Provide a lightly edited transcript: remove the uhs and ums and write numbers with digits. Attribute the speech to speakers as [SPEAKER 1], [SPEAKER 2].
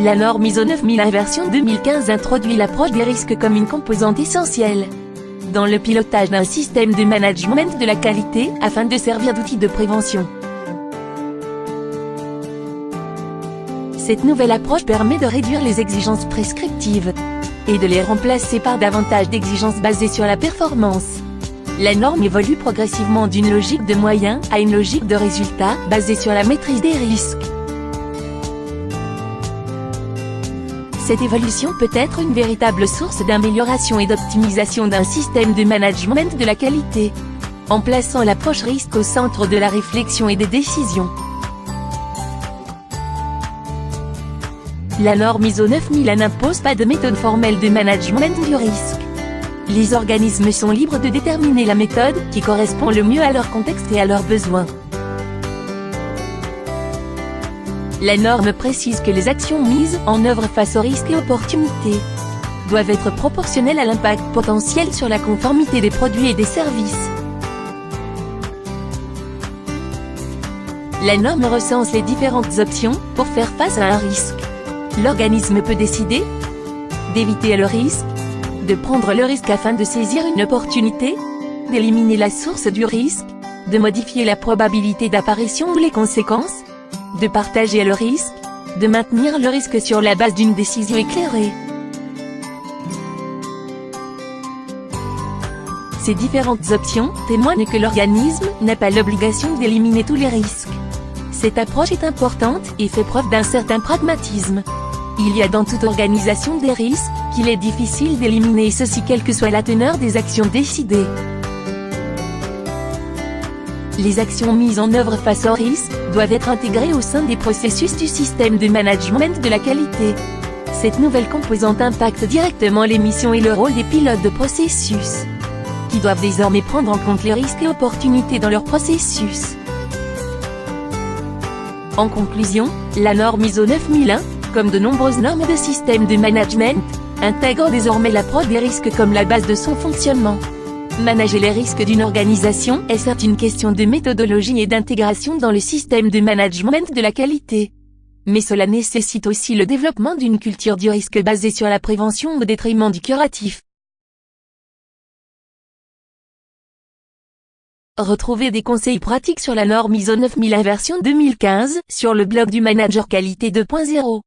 [SPEAKER 1] La norme ISO 9001 version 2015 introduit l'approche des risques comme une composante essentielle dans le pilotage d'un système de management de la qualité, afin de servir d'outil de prévention. Cette nouvelle approche permet de réduire les exigences prescriptives et de les remplacer par davantage d'exigences basées sur la performance. La norme évolue progressivement d'une logique de moyens à une logique de résultats basée sur la maîtrise des risques. Cette évolution peut être une véritable source d'amélioration et d'optimisation d'un système de management de la qualité, en plaçant l'approche risque au centre de la réflexion et des décisions. La norme ISO 9001 n'impose pas de méthode formelle de management du risque. Les organismes sont libres de déterminer la méthode qui correspond le mieux à leur contexte et à leurs besoins. La norme précise que les actions mises en œuvre face aux risques et opportunités doivent être proportionnelles à l'impact potentiel sur la conformité des produits et des services. La norme recense les différentes options pour faire face à un risque. L'organisme peut décider d'éviter le risque, de prendre le risque afin de saisir une opportunité, d'éliminer la source du risque, de modifier la probabilité d'apparition ou les conséquences, de partager le risque, de maintenir le risque sur la base d'une décision éclairée. Ces différentes options témoignent que l'organisme n'a pas l'obligation d'éliminer tous les risques. Cette approche est importante et fait preuve d'un certain pragmatisme. Il y a dans toute organisation des risques qu'il est difficile d'éliminer, et ceci quelle que soit la teneur des actions décidées. Les actions mises en œuvre face aux risques doivent être intégrées au sein des processus du système de management de la qualité. Cette nouvelle composante impacte directement les missions et le rôle des pilotes de processus, qui doivent désormais prendre en compte les risques et opportunités dans leur processus. En conclusion, la norme ISO 9001, comme de nombreuses normes de système de management, intègre désormais l'approche des risques comme la base de son fonctionnement. Manager les risques d'une organisation est certes une question de méthodologie et d'intégration dans le système de management de la qualité. Mais cela nécessite aussi le développement d'une culture du risque basée sur la prévention au détriment du curatif. Retrouvez des conseils pratiques sur la norme ISO 9001 version 2015 sur le blog du Manager Qualité 2.0.